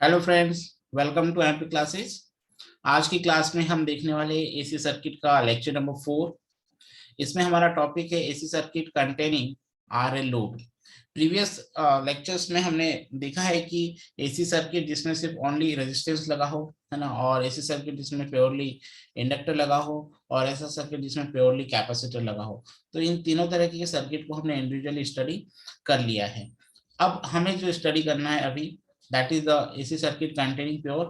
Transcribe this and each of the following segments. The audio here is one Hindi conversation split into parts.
Hello friends, welcome to MP classes. आज की क्लास में हम देखने वाले एसी सर्किट का लेक्चर नंबर 4। इसमें हमारा टॉपिक है AC circuit containing RL load. Previous lectures में हमने देखा है कि एसी सर्किट जिसमें सिर्फ ओनली रेजिस्टेंस लगा हो, है ना, और एसी सर्किट जिसमें प्योरली इंडक्टर लगा हो, और ऐसा सर्किट जिसमें प्योरली कैपेसिटर लगा हो। तो इन तीनों तरह के सर्किट को हमने इंडिविजुअली स्टडी कर लिया है। अब हमें जो स्टडी करना है अभी, that is the AC circuit containing pure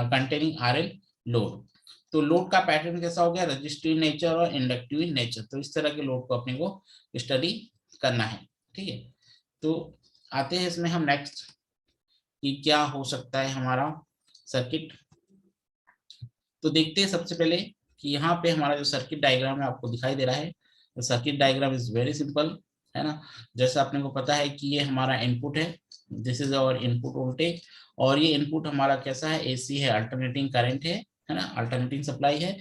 containing RL load. तो लोड का पैटर्न कैसा हो गया, रजिस्टिव नेचर और इंडक्टिव नेचर। तो इस तरह के लोड को अपने को स्टडी करना है। ठीक है, तो आते हैं इसमें हम नेक्स्ट कि क्या हो सकता है हमारा सर्किट। तो देखते हैं सबसे पहले कि यहाँ पे हमारा जो सर्किट डायग्राम है आपको दिखाई दे रहा है। Circuit diagram is very simple, है ना। जैसे अपने को पता है कि ये हमारा इनपुट है, this is our input voltage, और ये इनपुट हमारा कैसा है, एसी है, अल्टरनेटिंग करंट है ना, अल्टरनेटिंग सप्लाई है।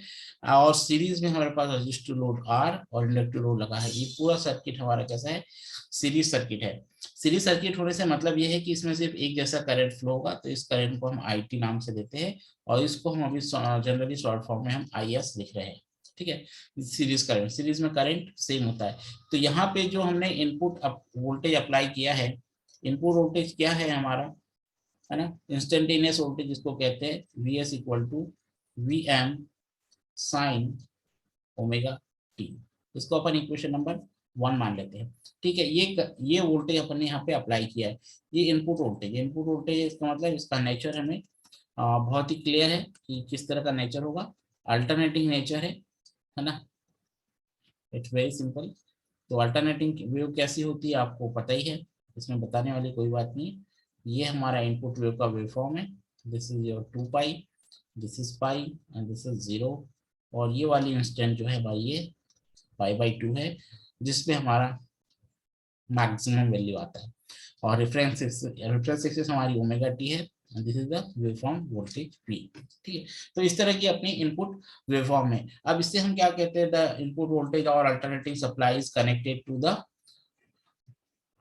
और सीरीज में हमारे पास रजिस्टिव लोड आर और इंडक्टिव लोड लगा है। ये पूरा सर्किट हमारा कैसा है, सीरीज सर्किट है। सीरीज सर्किट होने से मतलब ये है कि इसमें सिर्फ एक जैसा करंट फ्लो होगा, तो इस करंट को हम आईटी नाम से देते हैं, और इसको हम अभी जनरली शॉर्ट फॉर्म में हम आई एस लिख रहे हैं। ठीक है, सीरीज करंट, सीरीज में करंट सेम होता है। तो यहाँ पे जो हमने इनपुट वोल्टेज अप्लाई किया है, इनपुट वोल्टेज क्या है हमारा, है ना, इंस्टेंटेनियस वोल्टेज जिसको कहते हैं V S equal to V M sine omega T. इसको अपन इक्वेशन नंबर 1 मान लेते हैं। ठीक है, ये वोल्टेज अपन ने यहाँ पे अप्लाई किया है। ये इनपुट वोल्टेज, इनपुट वोल्टेज इसका मतलब इसका नेचर हमें बहुत ही क्लियर है कि किस तरह का नेचर होगा। अल्टरनेटिंग नेचर है ना, इट्स वेरी सिंपल। तो अल्टरनेटिंग वेव कैसी होती है आपको पता ही है, इसमें बताने वाली कोई बात नहीं है। ये हमारा इनपुट वेव का वेव फॉर्म है। This is your 2 pi, this is pi and this is 0। और ये वाली इंस्टेंट जो है भाई, ये पाई/2 है, जिसमें हमारा मैक्सिमम वैल्यू आता है। और रेफरेंस एक्सिस हमारी ओमेगा टी है, this is the waveform voltage P. ठीक है, तो इस तरह की अपनी इनपुट वेवफॉर्म है। अब इससे हम क्या कहते हैं, द इनपुट वोल्टेज और alternating supply is connected to the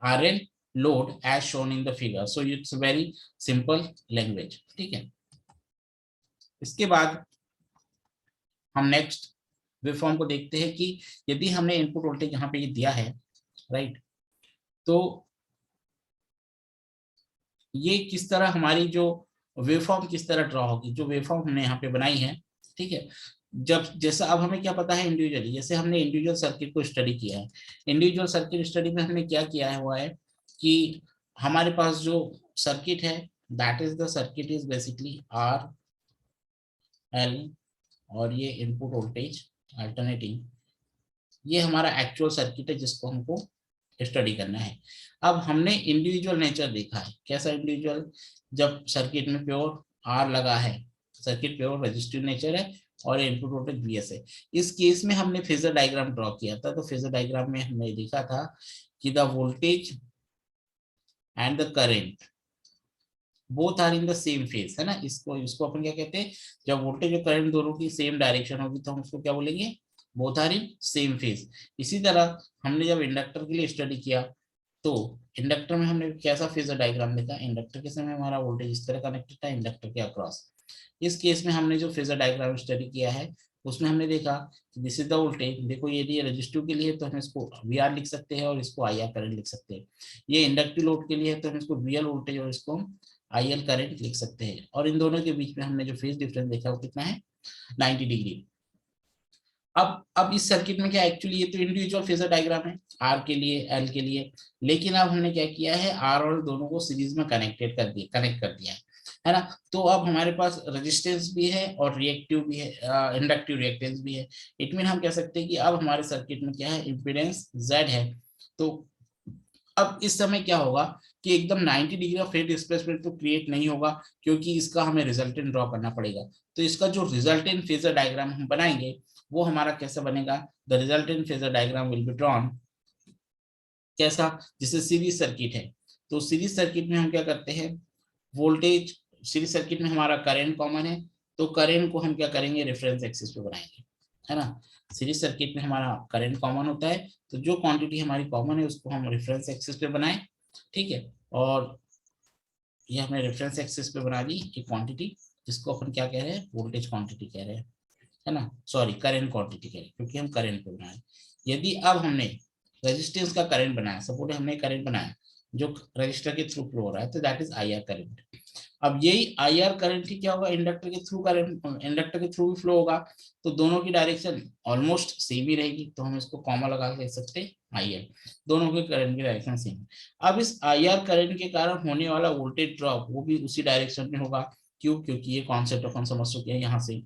RL load as shown in the figure. So it's very simple language. ठीक है, इसके बाद हम नेक्स्ट वेवफॉर्म को देखते हैं कि यदि हमने इनपुट वोल्टेज यहाँ पे ये दिया है, राइट, तो ये किस तरह हमारी जो वेवफॉर्म किस तरह ड्रॉ होगी, जो वेवफॉर्म हमने यहाँ पे बनाई है। ठीक है, जब जैसा अब हमें क्या पता है इंडिविजुअली, जैसे हमने इंडिविजुअल सर्किट को स्टडी किया है। इंडिविजुअल सर्किट स्टडी में हमने क्या किया है हुआ है कि हमारे पास जो सर्किट है, that is the circuit is basically R L, और ये इनपुट वोल्टेज अल्टरनेटिंग, ये हमारा एक्चुअल सर्किट है जिसको हमको स्टडी करना है। अब हमने इंडिविजुअल नेचर देखा है, कैसा इंडिविजुअल, जब सर्किट में प्योर आर लगा है, सर्किट प्योर रजिस्टिव नेचर है, और इनपुट वोल्टेज वी एस है। इस केस में हमने फेजर डायग्राम ड्रॉ किया था। तो फेजर डायग्राम में हमने देखा था कि the voltage and the current both are in the same phase, है ना। इसको इसको अपन क्या कहते हैं, जब वोल्टेज और करंट दोनों की सेम डायरेक्शन होगी तो हम उसको क्या बोलेंगे, both are in same phase. इसी तरह हमने जब इंडक्टर के लिए स्टडी किया, तो इंडक्टर में हमने कैसा फेजर डायग्राम देखा, इंडक्टर के समय हमारा वोल्टेज इस तरह कनेक्टेड था इंडक्टर के अक्रॉस। इस केस में हमने जो फेजर डायग्राम स्टडी किया है, उसमें हमने देखा दिस इज द वोल्टेज। देखो यदि ये रजिस्टिव के लिए तो हम इसको वी आर लिख सकते हैं और इसको आई आर करंट लिख सकते हैं। ये इंडक्टिव लोड के लिए है तो हम इसको वी एल वोल्टेज और इसको आई एल करंट लिख सकते हैं। और इन दोनों के बीच में हमने जो फेज डिफरेंस देखा वो कितना है, 90 डिग्री। अब इस सर्किट में क्या, एक्चुअली ये तो इंडिविजुअल फेजर डायग्राम है आर के लिए, एल के लिए, लेकिन अब हमने क्या किया है, आर और दोनों को सीरीज में कनेक्ट कर दिया है ना। तो अब हमारे पास रेजिस्टेंस भी है और रिएक्टिव भी है, इंडक्टिव रिएक्टेंस भी है। इट मीन हम कह सकते हैं कि अब हमारे सर्किट में क्या है, इम्पीडेंस जेड है। तो अब इस समय क्या होगा कि एकदम 90 डिग्री ऑफ फेज डिस्प्लेसमेंट तो क्रिएट नहीं होगा, क्योंकि इसका हमें रिजल्टेंट ड्रॉ करना पड़ेगा। तो इसका जो रिजल्टेंट फेजर डायग्राम हम बनाएंगे वो हमारा कैसा बनेगा, the resultant phasor diagram will be drawn कैसा, जैसे सीरीज सर्किट है। तो सीरीज सर्किट में हम क्या करते हैं, वोल्टेज, सीरीज सर्किट में हमारा करंट कॉमन है, तो करंट को हम क्या करेंगे, रेफरेंस एक्सिस पे बनाएंगे, है ना। सीरीज सर्किट में हमारा करंट कॉमन होता है, तो जो क्वांटिटी हमारी कॉमन है उसको हम रेफरेंस एक्सिस पे बनाएं। ठीक है, और ये हमने रेफरेंस एक्सिस पे बना दी एक क्वांटिटी, जिसको अपन क्या कह रहे हैं, वोल्टेज क्वांटिटी कह रहे हैं, है ना, सॉरी करंट क्वांटिटी कह रहे हैं, क्योंकि हम करंट पे बनाए। यदि अब हमने रेजिस्टेंस का करंट बनाया, सपोज हमने करंट बनाया जो रजिस्टर के थ्रू फ्लो हो रहा है, तो that is I R current. अब यही आई आर करंट ही क्या होगा, इंडक्टर के थ्रू करंट, इंडक्टर के थ्रू भी फ्लो होगा, तो दोनों की डायरेक्शन ऑलमोस्ट सेम ही रहेगी, तो हम इसको कॉमा लगा के लिख सकते हैं आई आर, दोनों के करंट की डायरेक्शन सेम है। अब इस आई आर करंट के कारण होने वाला वोल्टेज ड्रॉप वो भी उसी डायरेक्शन में होगा, क्यों, क्योंकि ये कॉन्सेप्ट अपन समझ चुके हैं यहाँ से,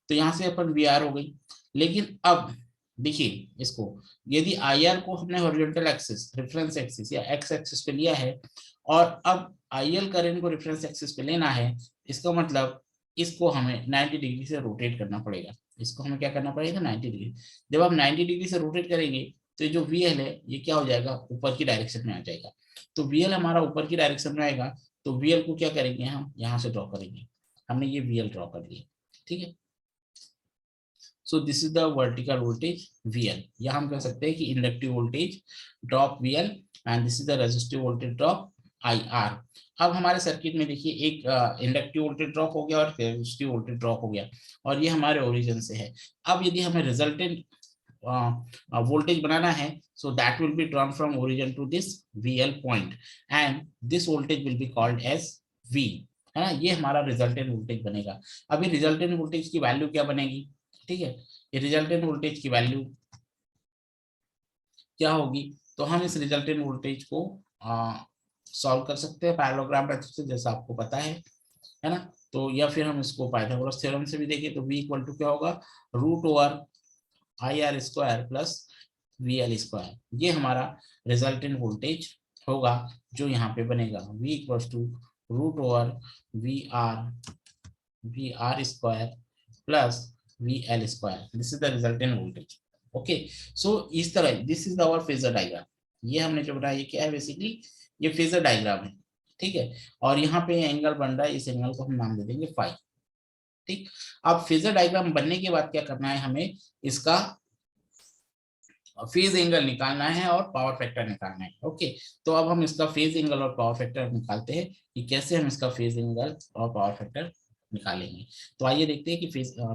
तो यहाँ से अपन वी आर हो गई। लेकिन अब देखिए इसको, यदि आई आर को हमने हॉरिजॉन्टल एक्सिस, रेफरेंस एक्सिस या एक्स एक्सिस पे लिया है, और अब आई एल करंट को रेफरेंस एक्सिस पे लेना है, इसका मतलब इसको हमें 90 डिग्री से रोटेट करना पड़ेगा। इसको हमें क्या करना पड़ेगा, 90 डिग्री। जब आप 90 डिग्री से रोटेट करेंगे तो जो वी एल है ये क्या हो जाएगा, ऊपर की डायरेक्शन में आ जाएगा। तो वी एल हमारा ऊपर की डायरेक्शन में आएगा, तो वी एल को क्या करेंगे, हम यहाँ से ड्रॉ करेंगे। हमने ये वी एल ड्रॉ कर दिया, ठीक है। सो this is the vertical voltage VL, या हम कह सकते हैं कि inductive voltage drop VL, and this is the resistive voltage drop IR। अब हमारे सर्किट में देखिए एक इंडक्टिव वोल्टेज ड्रॉप हो गया और रेजिस्टिव वोल्टेज ड्रॉप हो गया, और ये हमारे ओरिजिन से है। अब यदि हमें रिजल्टेंट वोल्टेज बनाना है, so that will be drawn from origin to this VL point, and this voltage will be called as V, है ना, ये हमारा रिजल्टेंट वोल्टेज बनेगा। अभी रिजल्टेंट वोल्टेज की वैल्यू क्या बनेगी, ठीक है, ये रिजल्टेंट वोल्टेज की वैल्यू क्या होगी, तो हम इस रिजल्टेंट वोल्टेज को सॉल्व कर सकते हैं पैरेललोग्राम मेथड से, जैसा आपको पता है ना। तो या फिर हम इसको पाइथागोरस थ्योरम से भी देखें, तो V इक्वल टू क्या होगा, root over IR square plus VL square, ये हमारा रिजल्टेंट वोल्टेज होगा जो यहाँ पे बनेगा, V equal to root over VR square plus VL square, this is the resultant voltage. Okay, so इस तरह this is our phasor diagram. ये हमने जो बनाया ये क्या है, बेसिकली ये फेजर डायग्राम है, ठीक है। और यहाँ पे एंगल बन रहा है, इस एंगल को हम नाम दे देंगे फाई, ठीक। अब फेजर डायग्राम बनने के बाद क्या करना है, हमें इसका फेज एंगल निकालना है और पावर फैक्टर निकालना है। ओके, तो अब हम इसका फेज एंगल और पावर फैक्टर निकालते हैं कि कैसे हम इसका फेज एंगल और पावर फैक्टर निकालेंगे। तो आइए देखते हैं कि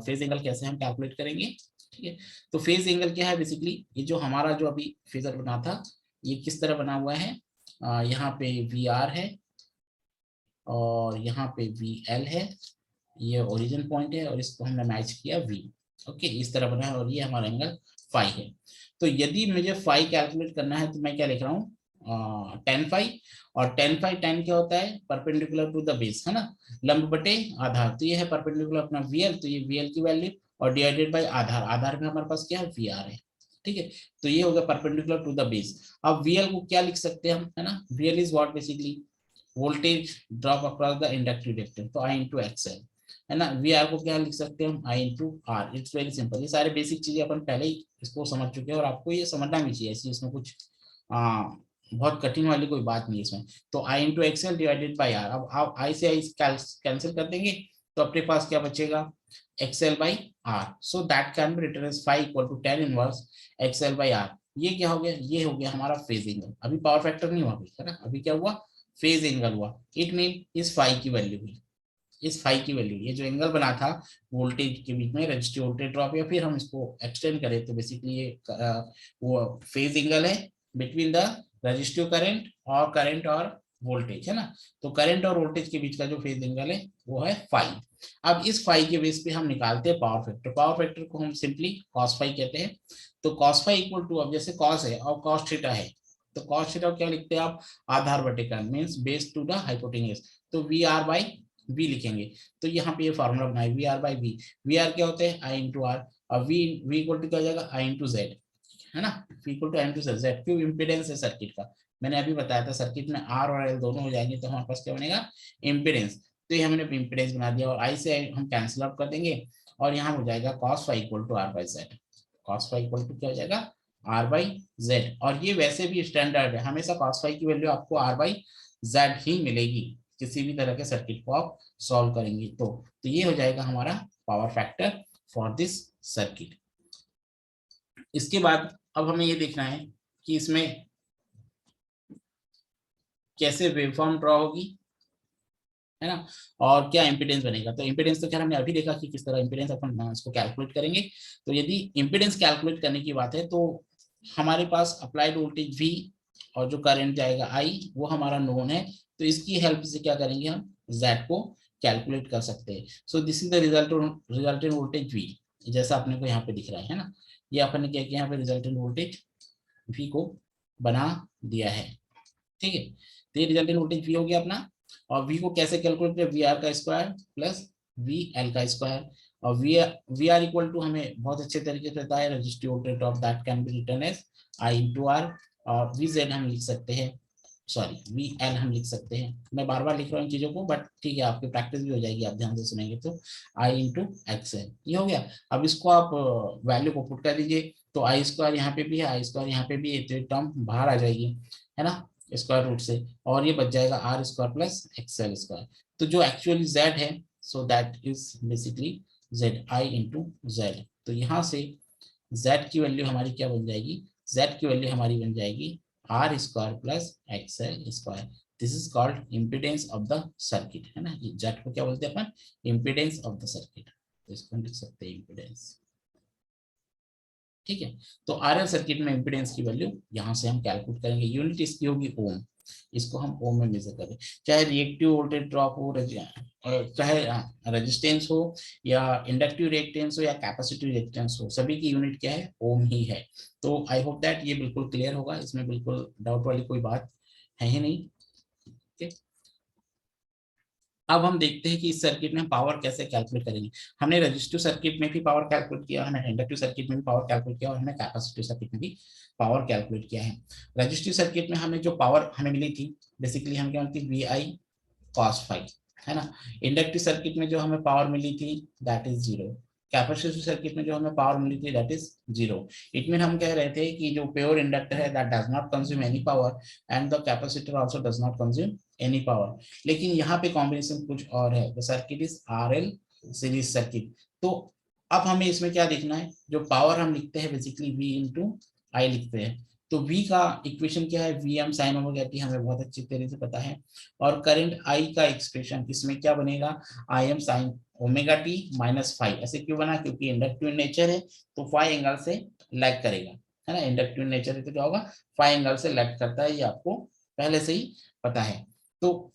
फेज एंगल कैसे हम कैलकुलेट करेंगे, ठीक है। तो फेज एंगल क्या है, बेसिकली ये जो हमारा जो अभी फेजर बना था ये किस तरह बना हुआ है, यहाँ पे VR है और यहाँ पे VL है, ये ओरिजिन पॉइंट है और इसको हमने मैच किया V। ओके, इस तरह बना है और ये हमारा एंगल फाई है। तो यदि मुझे फाई कैलकुलेट करना है तो मैं क्या लिख रहा हूँ, टेन फाई, और टेन फाई टेन क्या होता है, परपेंडिकुलर टू द बेस, है ना, लंब बटे आधार। तो ये है परपेंडिकुलर अपना VL, तो ये VL की वैल्यू और डिवाइडेड बाय आधार, आधार में हमारे पास क्या है, VR है, ठीक है। तो ये हो गया परपेंडिकुलर टू द बेस। अब VL को क्या लिख सकते हैं हम, है ना, VL is what, basically voltage drop across the inductive reactance, तो I इंटू XL, है ना। VR को क्या लिख सकते हैं हम, I into R। It's very simple, ये सारे बेसिक चीजें अपन पहले ही इसको समझ चुके हैं और आपको ये समझना भी चाहिए, ऐसी इसमें कुछ बहुत कठिन वाली कोई बात नहीं है इसमें। तो I into XL divided by R, अब आप I से I कैंसिल कर देंगे तो अपने पास क्या बचेगा, XL by R, so that can be written as phi equal to tan inverse XL by R। ये क्या हो गया, ये हो गया हमारा फेज एंगल। अभी पावर फैक्टर नहीं हुआ अभी, है ना, अभी क्या हुआ, फेज एंगल हुआ। इट मीन इस फाई की वैल्यू हुई, इस फाई की वैल्यू, ये जो एंगल बना था वोल्टेज के बीच में, रजिस्टिव वोल्टेज ड्रॉप, या फिर हम इसको एक्सटेंड करें तो बेसिकली ये वो फेज एंगल है बिटवीन द रजिस्टिव करंट और वोल्टेज, है ना। तो करंट और वोल्टेज के बीच का जो फेज एंगल है वो है फाई। अब इस फाई के बेस पे हम निकालते हैं पावर फैक्टर। पावर फैक्टर को हम सिंपली कॉस फाई कहते हैं। तो कॉस फाई इक्वल टू, अब जैसे कॉस है और कॉस थीटा है, तो कॉस थीटा क्या लिखते हैं आप, आधार बटे कर्ण, means base to the hypotenuse, तो VR बाई V लिखेंगे। तो यहाँ पे ये फॉर्मूला बनाए VR बाई V। VR क्या होते हैं, I इंटू R, और V इक्वल टू क्या हो जाएगा, I इंटू Z, है ना, V equal to I into Z। क्यों, इम्पीडेंस है सर्किट का, मैंने अभी बताया था सर्किट में R और L दोनों हो जाएंगे तो हमारे पास क्या बनेगा, इम्पीडेंस। तो ये हमने इम्पीडेंस बना दिया और I से हम कैंसिल आउट कर देंगे और यहाँ हो जाएगा cos phi equal to R by Z। cos phi equal to क्या हो जाएगा, R बाई Z। और ये वैसे भी स्टैंडर्ड है, हमेशा cos फाई की वैल्यू आपको R बाई Z ही मिलेगी किसी भी तरह के सर्किट को आप सॉल्व करेंगे तो ये हो जाएगा हमारा power factor for this circuit. इसके बाद अब हमें ये देखना है कि इसमें कैसे वेवफॉर्म ड्रॉ होगी, है ना। और क्या इम्पीडेंस बनेगा, तो इम्पीडेंस तो खैर हमने अभी देखा कि किस तरह इम्पीडेंस अपन इसको कैलकुलेट करेंगे। तो यदि इम्पीडेंस कैलकुलेट करने की बात है तो हमारे पास अप्लाइड वोल्टेज V और जो करंट जाएगा I वो हमारा नोन है, तो इसकी हेल्प से क्या करेंगे हम Z को कैलकुलेट कर सकते हैं। सो this is the resultant voltage V, जैसा अपने को यहाँ पे दिख रहा है ना। ये अपन ने क्या किया यहाँ पे रिजल्टेंट वोल्टेज V को बना दिया है, ठीक है। तो ये रिजल्टेंट वोल्टेज V हो गया अपना। और V को कैसे कैलकुलेट करें, वी आर का स्क्वायर प्लस वी एल का स्क्वायर। और वी आर इक्वल टू हमें बहुत अच्छे तरीके से पता है, resistive voltage of that can be written as I into R. और वी जेड हम लिख सकते हैं, सॉरी वी एल हम लिख सकते हैं। मैं बार बार लिख रहा हूँ इन चीजों को, बट ठीक है आपकी प्रैक्टिस भी हो जाएगी, आप ध्यान से सुनेंगे तो। आई इंटू एक्स एल ये हो गया। अब इसको आप वैल्यू को पुट कर दीजिए, तो आई स्क्वायर यहाँ पे भी है, आई स्क्वायर यहाँ पे भी है, तो टर्म बाहर आ जाएगी, है ना, स्क्वायर रूट से। और ये बच जाएगा R square plus XL square. तो जो एक्चुअली जेड है, so that is basically Z I into Z. तो यहाँ से जेड की वैल्यू हमारी क्या बन जाएगी, जेड की वैल्यू हमारी बन जाएगी R square plus XL square. This is called impedance of the circuit, है ना। जेड को क्या बोलते हैं अपन, इम्पिडेंस ऑफ द सर्किट। तो इसको हम लिख सकते हैं इम्पिडेंस, ठीक है। तो आरएल सर्किट में इम्पीडेंस की वैल्यू यहाँ से हम कैलकुलेट करेंगे, यूनिट इसकी होगी ओम। इसको हम ओम में मेजर करें, चाहे रिएक्टिव वोल्टेज ड्रॉप हो, चाहे रेजिस्टेंस हो, या इंडक्टिव रिएक्टेंस हो, या कैपेसिटिव रिएक्टेंस हो, सभी की यूनिट क्या है, ओम ही है। तो आई होप दैट ये बिल्कुल क्लियर होगा, इसमें बिल्कुल डाउट वाली कोई बात है ही नहीं, ठीक। अब हम देखते हैं कि इस सर्किट में पावर कैसे कैलकुलेट करेंगे। हमने रजिस्टिव सर्किट में भी पावर कैलकुलेट किया, हमने इंडक्टिव सर्किट में भी पावर कैलकुलेट किया, और हमने कैपेसिटिव सर्किट में भी पावर कैलकुलेट किया है। रजिस्टिव सर्किट में हमें जो पावर हमें मिली थी, बेसिकली हम क्या मिली थी, वी आई कॉस फाइव, है ना। इंडक्टिव सर्किट में जो हमें पावर मिली थी that is zero. Capacitive circuit में जो हमें पावर मिली थी that is zero. It mean हम कह रहे थे कि जो प्योर इंडक्टर है that does not consume any power, and the capacitor also does not consume any power. लेकिन यहाँ पे कॉम्बिनेशन कुछ और है, the circuit is R L series circuit. तो अब हमें इसमें क्या देखना है, जो पावर हम लिखते हैं बेसिकली वी इंटू आई लिखते हैं। तो V का इक्वेशन क्या है, V M sine omega T, हमें बहुत अच्छी तरह से पता है। और करंट I का एक्सप्रेशन इसमें क्या बनेगा, I am sine omega T minus five. ऐसे क्यों बना, क्योंकि इंडक्टिव नेचर है तो फाइव एंगल से लैग करेगा, है ना। इंडक्टिव नेचर है तो क्या होगा, फाइव एंगल से लैग करता है, ये आपको पहले से ही पता है। तो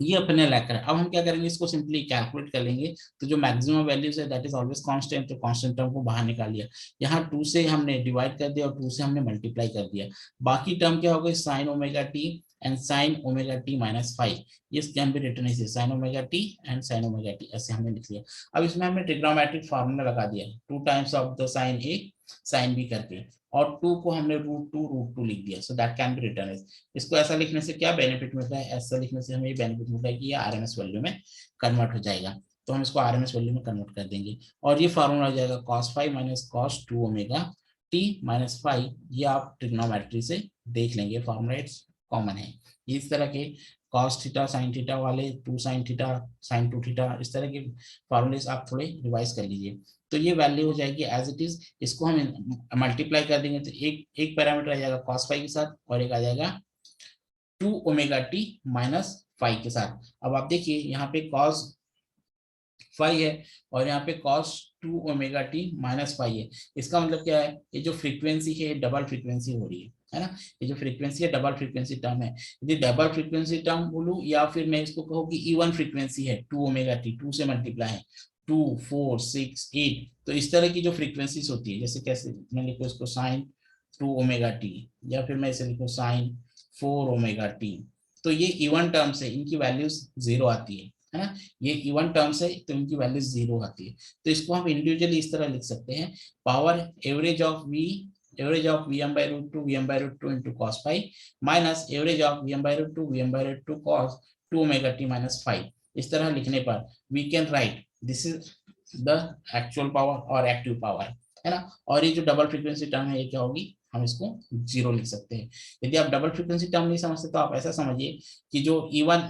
ये अपने लैग करें। अब हम क्या करेंगे, इसको सिंपली कैलकुलेट कर लेंगे। तो जो मैक्सिमम वैल्यूज है दैट इज ऑलवेज कांस्टेंट, तो कांस्टेंट टर्म को बाहर निकाल लिया, यहाँ 2 से हमने डिवाइड कर दिया और 2 से हमने मल्टीप्लाई कर दिया। बाकी टर्म क्या हो गई, sine omega t and sine omega T minus five. ये can be written is sine omega t and sine omega t, ऐसे हमने लिख लिया। अब इसमें हमने ट्रिग्नोमेट्रिक फार्मूला लगा दिया, 2 times of the sine A sine B करके, और 2 को हमने रूट टू लिख दिया, so that can be written as. इसको ऐसा लिखने से क्या बेनिफिट मिलता है, ऐसा लिखने से हमें ये बेनिफिट मिलता है कि ये आरएमएस वैल्यू में कन्वर्ट हो जाएगा। तो हम इसको आरएमएस वैल्यू में कन्वर्ट कर देंगे, और ये फार्मूला हो जाएगा cos phi minus cos two omega T minus five. ये आप ट्रिग्नोमेट्री से देख लेंगे, फार्मूला इट्स कॉमन है। इस तरह के cos थीटा साइन थीटा वाले, 2 साइन थीटा साइन 2 थीटा, इस तरह के फार्मूले आप थोड़े रिवाइज कर लीजिए। तो ये वैल्यू हो जाएगी एज इट इज। इसको हम मल्टीप्लाई कर देंगे तो एक एक पैरामीटर आ जाएगा cos फाइव के साथ, और एक आ जाएगा 2 ओमेगा टी माइनस फाइव के साथ। अब आप देखिए यहाँ पे cos फाइव है, और यहाँ पे cos two omega T minus phi है। इसका मतलब क्या है, ये जो फ्रीक्वेंसी है डबल फ्रीक्वेंसी हो रही है ना। ये जो फ्रीक्वेंसी है डबल फ्रीक्वेंसी टर्म है। यदि डबल फ्रीक्वेंसी टर्म बोलूं, या फिर मैं इसको कहूँ कि इवन फ्रीक्वेंसी है, 2 ओमेगा टी, 2 से मल्टीप्लाई है, 2 4 6 8। तो इस तरह की जो फ्रीक्वेंसीज होती है, जैसे कैसे मैं लिखूँ इसको, साइन 2 ओमेगा टी, या फिर मैं इसे लिखूँ साइन 4 ओमेगा टी। तो ये इवन टर्म्स है, इनकी वैल्यूज जीरो आती है ना। ये इवन टर्म्स है तो इनकी वैल्यू जीरो आती है। तो इसको हम इंडिविजुअली इस तरह लिख सकते हैं, power average of V M by root two, V M by root two into cos phi, minus average of V M by root two, V M by root two cos two omega T minus phi. इस तरह लिखने पर we can write this is the actual power और एक्टिव पावर, है ना। और ये जो डबल फ्रीक्वेंसी टर्म है ये क्या होगी, हम इसको जीरो लिख सकते हैं। यदि आप डबल फ्रीक्वेंसी टर्म नहीं समझते तो आप ऐसा समझिए कि जो इवन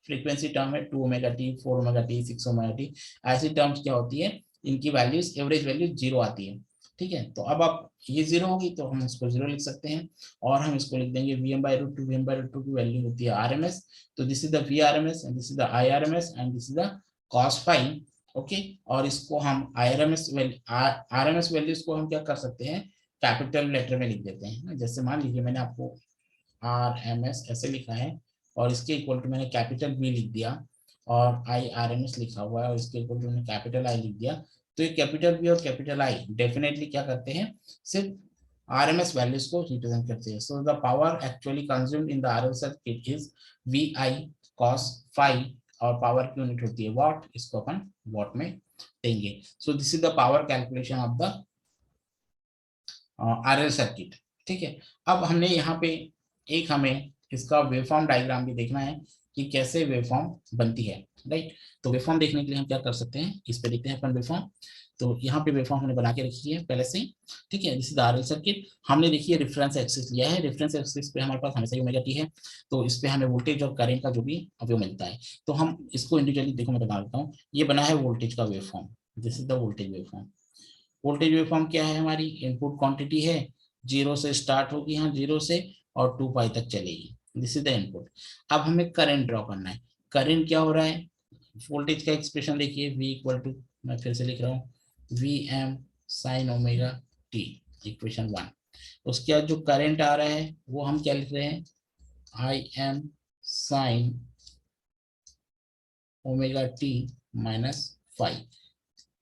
फ्रीक्वेंसी टर्म है, 2 omega T, 4 omega T, 6 omega T, ऐसी टर्म्स क्या होती है, इनकी वैल्यूज एवरेज वैल्यू जीरो आती है। ठीक है। तो अब आप ये जीरो होगी तो हम इसको जीरो लिख सकते हैं, और हम इसको लिख देंगे Vm/√2। Vm/√2 की वैल्यू होती है RMS, तो this is the VRMS and this is the IRMS and this is the cos phi. Okay, और इसको हम RMS वैल्यूज को हम क्या कर सकते हैं, कैपिटल लेटर में लिख देते हैं। जैसे मान लीजिए मैंने आपको RMS ऐसे लिखा है, और इसके इक्वल टू मैंने कैपिटल B लिख दिया, और IRMS लिखा हुआ है और इसके इक्वल टू मैंने कैपिटल I लिख दिया। तो ये कैपिटल B और कैपिटल I डेफिनेटली क्या करते हैं, सिर्फ RMS वैल्यूज को रिप्रेजेंट करते हैं। So the power actually consumed in the RL circuit is VI cos phi, और पावर की यूनिट होती है वाट, इसको अपन वाट में देंगे। So this is the power calculation of the RL circuit. ठीक है, अब हमने यहाँ पे एक हमें इसका वेवफॉर्म डायग्राम भी देखना है कि कैसे वेवफॉर्म बनती है, राइट। तो वेवफॉर्म देखने के लिए हम क्या कर सकते हैं, इस पे देखते हैं अपन वेवफॉर्म। तो यहाँ पे वेवफॉर्म हमने बना के रखी है पहले से ही, ठीक है। This is RL circuit. हमने देखिए रेफरेंस एक्सिस लिया है, रेफरेंस एक्सिस पे हमारे पास हमेशा ओमेगा टी है, तो इस पे हमें वोल्टेज और करंट का जो भी अवयव मिलता है। तो हम इसको इंडिविजुअली देखो, मैं बता देता हूँ। ये बना है वोल्टेज का waveform, this is the voltage waveform. Voltage waveform क्या है, हमारी इनपुट क्वांटिटी है, जीरो से स्टार्ट होगी, यहाँ जीरो से, और 2 पाई तक चलेगी, दिस इज द इनपुट। अब हमें करंट ड्रॉ करना है। करंट क्या हो रहा है, वोल्टेज का एक्सप्रेशन देखिए, V इक्वल टू, मैं फिर से लिख रहा हूँ, Vm sign omega T, equation 1। उसके बाद जो करंट आ रहा है वो हम क्या लिख रहे हैं, Im sign omega T minus five,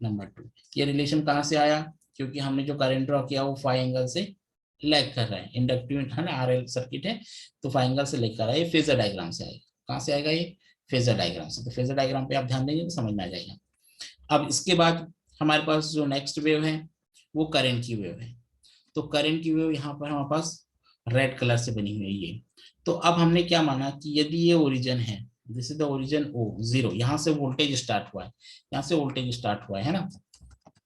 number 2। ये रिलेशन कहाँ से आया, क्योंकि हमने जो करंट ड्रॉ किया वो फाइव एंगल से लैग कर रहा है, इंडक्टिव है ना, RL सर्किट है, तो फाइव एंगल से लैग कर रहा है। ये फेजर डायग्राम से आएगा। कहाँ से आएगा, ये फेजर डायग्राम से। तो फेजर डायग्राम पे आप ध्यान देंगे तो समझ में आ जाएगा। अब इसके बाद हमारे पास जो नेक्स्ट वेव है वो करंट की वेव है। तो करंट की वेव यहाँ पर हमारे पास रेड कलर से बनी हुई है ये। तो अब हमने क्या माना कि यदि ये ओरिजिन है, this is the origin O zero, यहाँ से वोल्टेज स्टार्ट हुआ है, यहाँ से वोल्टेज स्टार्ट हुआ है ना।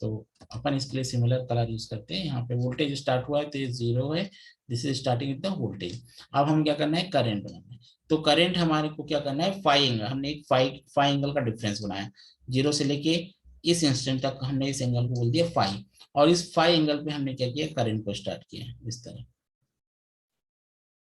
तो अपन इसके लिए सिमिलर कलर यूज करते हैं। यहाँ पे वोल्टेज स्टार्ट हुआ है तो ये जीरो है, this is starting with the voltage. अब हम क्या करना है, करंट बनाना है। तो करंट हमारे को क्या करना है, फाइव एंगल, हमने एक फाइव एंगल का डिफरेंस बनाया, जीरो से लेके इस इंस्टेंट तक हमने इस एंगल को बोल दिया फाइव, और इस फाइव एंगल पे हमने क्या किया, करंट को स्टार्ट किया इस तरह,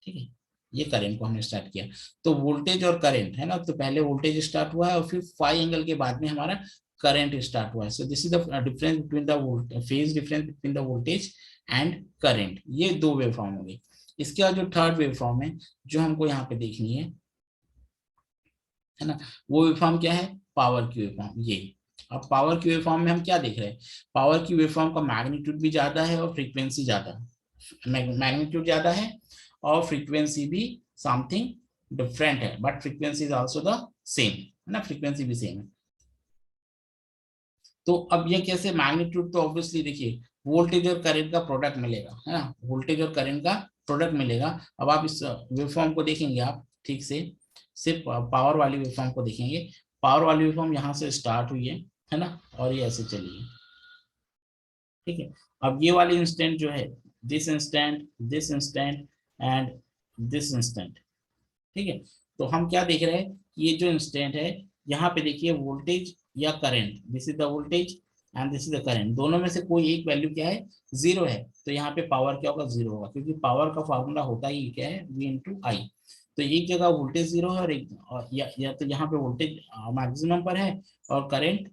ठीक है। ये करंट को हमने स्टार्ट किया। तो वोल्टेज और करंट है ना, तो पहले वोल्टेज स्टार्ट हुआ है और फिर फाइव एंगल के बाद में हमारा करंट स्टार्ट हुआ है। सो this is the difference between the phase difference between the voltage and current. ये दो वेव फॉर्म हो गई। इसके बाद जो थर्ड वेव फॉर्म है जो हमको यहाँ पे देखनी है ना, वो वेव फॉर्म क्या है, पावर की वेव फॉर्म। ये अब पावर की वेव फॉर्म में हम क्या देख रहे हैं, पावर की वेव फॉर्म का मैग्नीट्यूड भी ज्यादा है और फ्रीक्वेंसी ज्यादा है। मैग्नीट्यूड ज्यादा है और फ्रीक्वेंसी भी समथिंग डिफरेंट है, but frequency is also the same, है ना, फ्रीक्वेंसी भी सेम है। तो अब ये कैसे, मैग्नीट्यूड तो ऑब्वियसली देखिए वोल्टेज और करंट का प्रोडक्ट मिलेगा, है ना, वोल्टेज और करंट का प्रोडक्ट मिलेगा। अब आप इस वेवफॉर्म को देखेंगे आप ठीक से, सिर्फ पावर वाली वेवफॉर्म को देखेंगे। पावर वाली वेवफॉर्म यहाँ से स्टार्ट हुई है ना, और ये ऐसे चली है, ठीक है। अब ये वाली इंस्टेंट जो है, this instant and this instant, ठीक है। तो हम क्या देख रहे हैं, ये जो इंस्टेंट है, यहाँ पे देखिए वोल्टेज या current, this is the voltage and this is the current, दोनों में से कोई एक वैल्यू क्या है, जीरो है। तो यहाँ पे पावर क्या होगा, जीरो होगा, क्योंकि पावर का फॉर्मूला होता ही क्या है, V इंटू आई। तो एक जगह वोल्टेज जीरो है और एक या तो यहाँ पे वोल्टेज मैक्सिमम पर है और करंट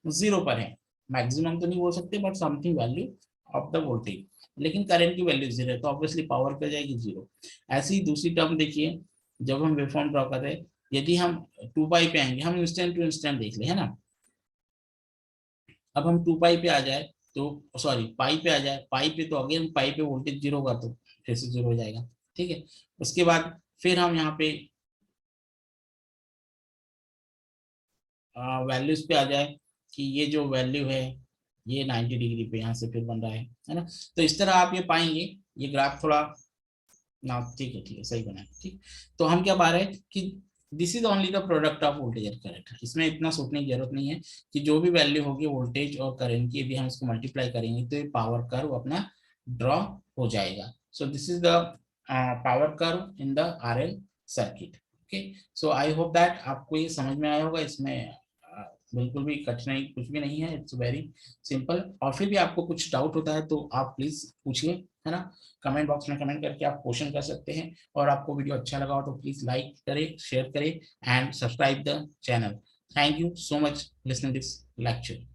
जीरो पर है। मैक्सिमम तो नहीं बोल सकते but something value of the voltage, लेकिन करंट की वैल्यू जीरो है, तो ऑब्वियसली पावर क्या जाएगी, जीरो। ऐसी दूसरी टर्म देखिए, जब हम वेवफॉर्म ड्रॉ कर रहे हैं, यदि हम 2 पाई पे आएंगे, हम इंस्टेंट टू इंस्टेंट देख ले, है ना। अब हम 2 पाई पे आ जाए, तो सॉरी पाई पे आ जाए, पाई पे तो अगेन पाई पे वोल्टेज जीरो होगा तो फिर से जीरो हो जाएगा, ठीक है। उसके बाद फिर हम यहाँ पे वैल्यूज पे आ जाए कि ये जो वैल्यू है ये 90 डिग्री पे यहाँ से फिर बन रहा है ना। तो इस तरह आप ये पाएंगे, ये ग्राफ थोड़ा ना, ठीक है सही बना है, ठीक। तो हम क्या पा रहे हैं कि this is only the product of voltage और करंट, इसमें इतना सोचने की जरूरत नहीं है कि जो भी वैल्यू होगी वोल्टेज और करंट की, यदि हम इसको मल्टीप्लाई करेंगे तो ये पावर कर्व अपना ड्रॉ हो जाएगा। सो this is the power curve in the RL circuit. Okay, so I hope that आपको ये समझ में आया होगा। इसमें बिल्कुल भी कठिनाई कुछ भी नहीं है, इट्स वेरी सिंपल। और फिर भी आपको कुछ डाउट होता है तो आप प्लीज पूछिए, है ना। कमेंट बॉक्स में कमेंट करके आप क्वेश्चन कर सकते हैं। और आपको वीडियो अच्छा लगा हो तो प्लीज लाइक करें, शेयर करें and subscribe the channel. Thank you so much listening this lecture.